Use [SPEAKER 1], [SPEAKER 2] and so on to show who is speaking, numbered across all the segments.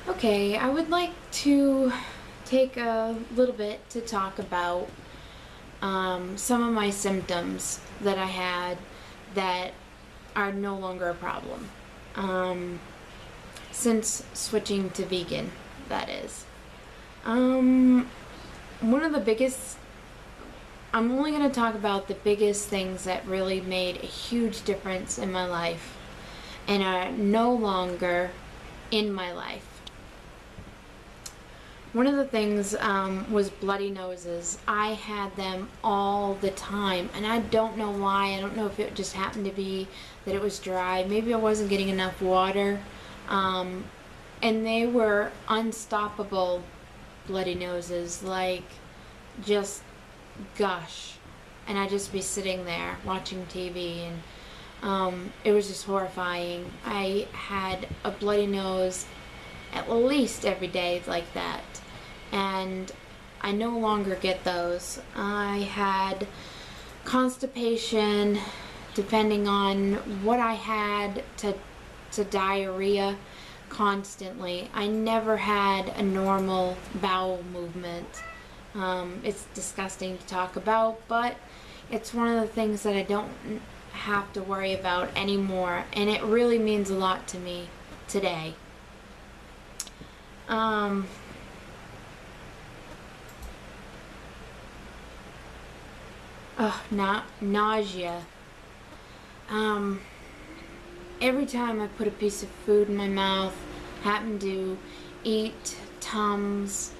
[SPEAKER 1] Okay, I would like to take a little bit to talk about some of my symptoms that I had that are no longer a problem um, since switching to vegan, that is. Um, One of the biggest, I'm only going to talk about the biggest things that really made a huge difference in my life and are no longer in my life. One of the things was bloody noses. I had them all the time, and I don't know why. I don't know if it just happened to be that it was dry. Maybe I wasn't getting enough water. And they were unstoppable bloody noses, like just gush. And I'd just be sitting there watching TV, and it was just horrifying. I had a bloody nose at least every day like that, and I no longer get those. I had constipation, depending on what I had, to diarrhea constantly. I never had a normal bowel movement. It's disgusting to talk about, but it's one of the things that I don't have to worry about anymore, and it really means a lot to me today. Nausea. Every time I put a piece of food in my mouth, happen to eat Tums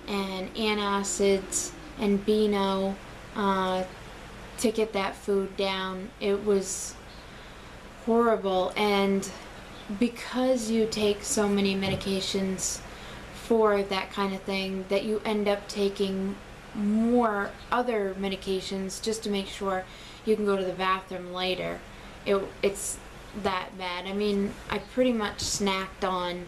[SPEAKER 1] and antacids and Beano to get that food down, it was horrible. And because you take so many medications for that kind of thing, that you end up taking more other medications just to make sure you can go to the bathroom later. It's that bad. I mean, I pretty much snacked on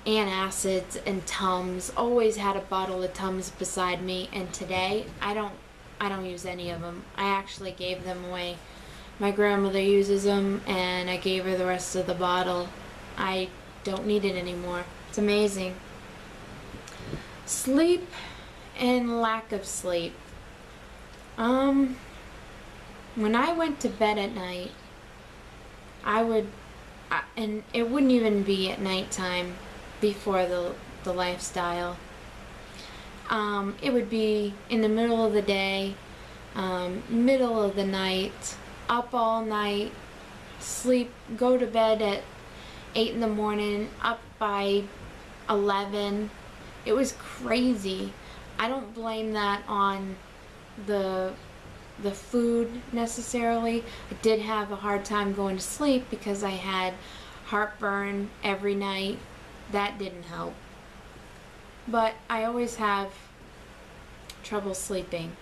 [SPEAKER 1] antacids and Tums. Always had a bottle of Tums beside me, and today I don't use any of them. I actually gave them away. My grandmother uses them, and I gave her the rest of the bottle. I don't need it anymore. It's amazing. Sleep and lack of sleep. When I went to bed at night, and it wouldn't even be at nighttime before the lifestyle. It would be in the middle of the day, middle of the night, up all night, sleep, go to bed at 8 in the morning, up by 11. It was crazy. I don't blame that on the food necessarily. I did have a hard time going to sleep because I had heartburn every night. That didn't help. But I always have trouble sleeping.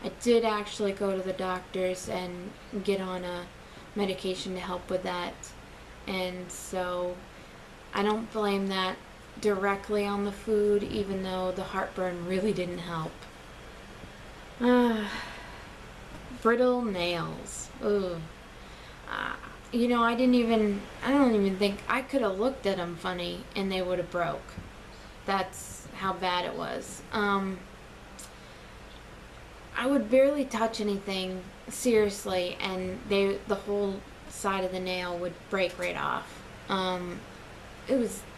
[SPEAKER 1] I did actually go to the doctors and get on a medication to help with that. And so I don't blame that directly on the food, even though the heartburn really didn't help. Brittle nails. Ugh. I don't even think I could have looked at them funny and they would have broke. That's how bad it was. I would barely touch anything seriously, and the whole side of the nail would break right off.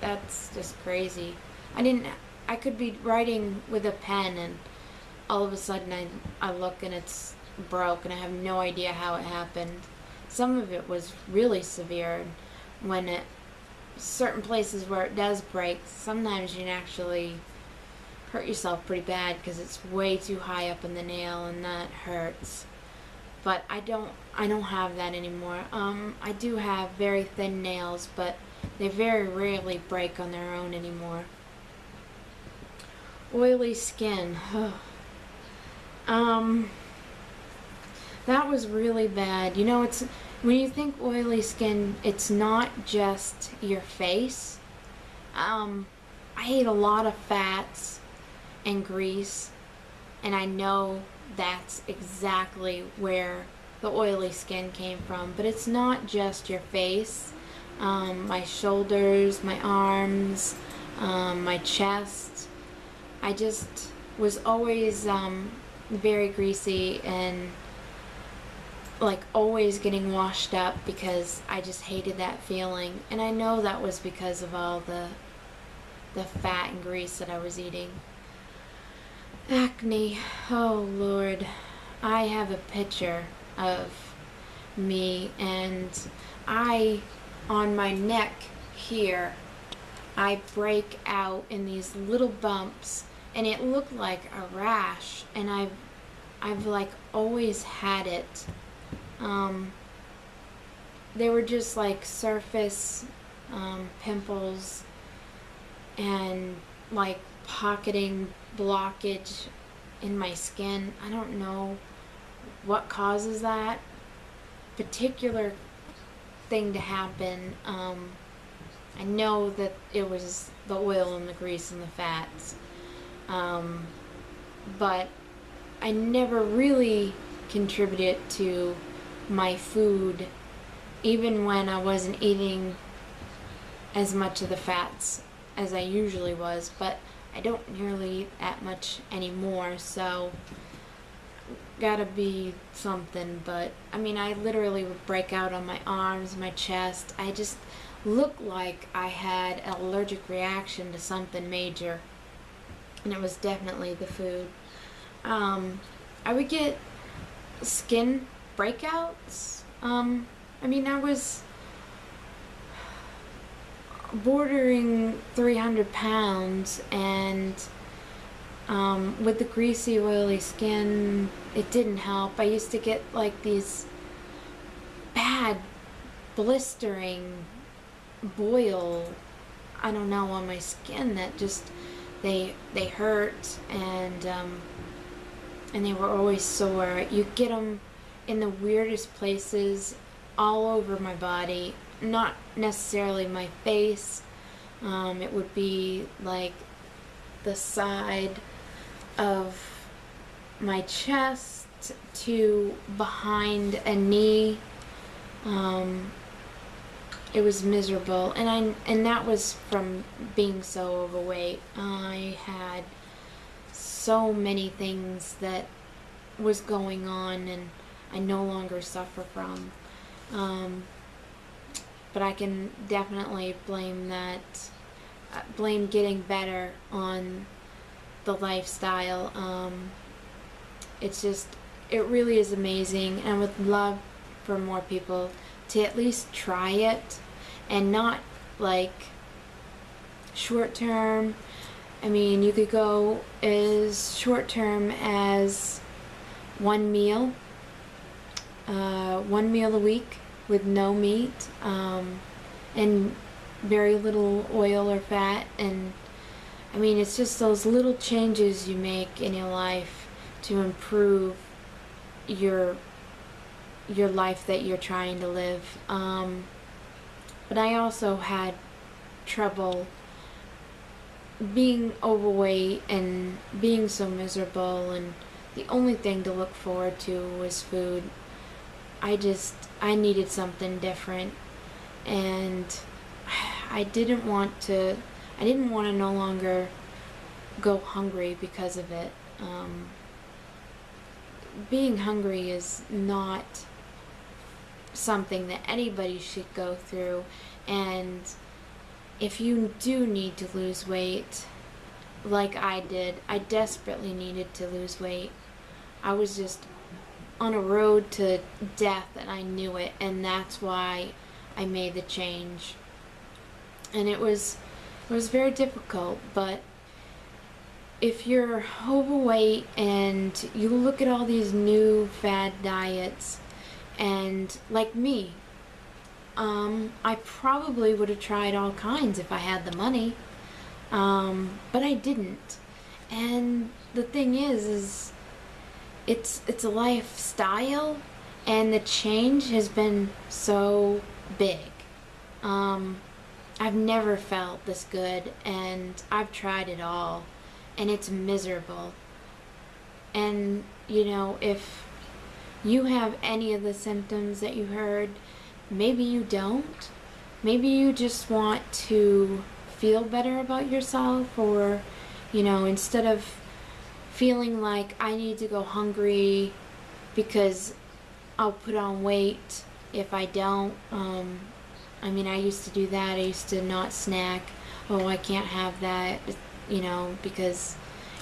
[SPEAKER 1] That's just crazy. I could be writing with a pen, and all of a sudden I look and it's broke, and I have no idea how it happened. Some of it was really severe. When certain places where it does break, sometimes you can actually hurt yourself pretty bad because it's way too high up in the nail, and that hurts. But I don't have that anymore. I do have very thin nails, but they very rarely break on their own anymore. Oily skin. That was really bad. It's when you think oily skin, it's not just your face. I ate a lot of fats and grease, and I know that's exactly where the oily skin came from. But it's not just your face. my shoulders, my arms, my chest. I just was always very greasy and like always getting washed up because I just hated that feeling. And I know that was because of all the fat and grease that I was eating. Acne, oh Lord. I have a picture of me, and on my neck here, I break out in these little bumps, and it looked like a rash, and I've like always had it. They were just like surface pimples and like pocketing blockage in my skin. I don't know what causes that particular thing to happen. I know that it was the oil and the grease and the fats, but I never really contributed to my food, even when I wasn't eating as much of the fats as I usually was. But I don't nearly eat that much anymore, so gotta be something. But I mean, I literally would break out on my arms, my chest. I just looked like I had an allergic reaction to something major, and it was definitely the food. I would get skin breakouts. I mean, I was bordering 300 pounds, and with the greasy, oily skin, it didn't help. I used to get like these bad blistering boil, I don't know, on my skin that just they hurt, and they were always sore. You get them in the weirdest places all over my body, not necessarily my face. It would be like the side of my chest to behind a knee. It was miserable, and that was from being so overweight. I had so many things that was going on, and I no longer suffer from. But I can definitely blame getting better on the lifestyle. It really is amazing, and I would love for more people to at least try it, and not like short term. I mean, you could go as short term as one meal a week with no meat, and very little oil or fat. And I mean, it's just those little changes you make in your life to improve your life that you're trying to live. But I also had trouble being overweight and being so miserable, and the only thing to look forward to was food. I needed something different, and I didn't want to no longer go hungry because of it. Being hungry is not something that anybody should go through, and if you do need to lose weight, like I did, I desperately needed to lose weight. I was just on a road to death, and I knew it, and that's why I made the change. And it was very difficult, but if you're overweight and you look at all these new fad diets, and like me, I probably would have tried all kinds if I had the money, but I didn't. And the thing is it's a lifestyle, and the change has been so big. I've never felt this good, and I've tried it all, and it's miserable. And you know, if you have any of the symptoms that you heard, maybe you don't, maybe you just want to feel better about yourself, or, you know, instead of feeling like I need to go hungry because I'll put on weight if I don't. I mean, I used to do that. I used to not snack. Oh, I can't have that, you know, because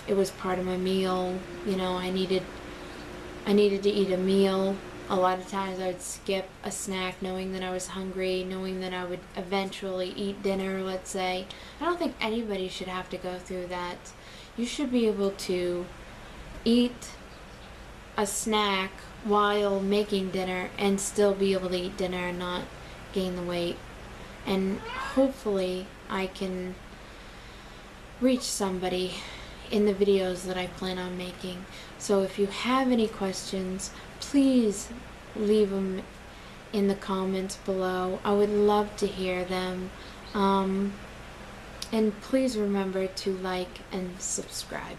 [SPEAKER 1] it was part of my meal. You know, I needed to eat a meal. A lot of times I would skip a snack knowing that I was hungry, knowing that I would eventually eat dinner, let's say. I don't think anybody should have to go through that. You should be able to eat a snack while making dinner and still be able to eat dinner and not gain the weight. And hopefully I can reach somebody in the videos that I plan on making. So if you have any questions, please leave them in the comments below. I would love to hear them. And please remember to like and subscribe.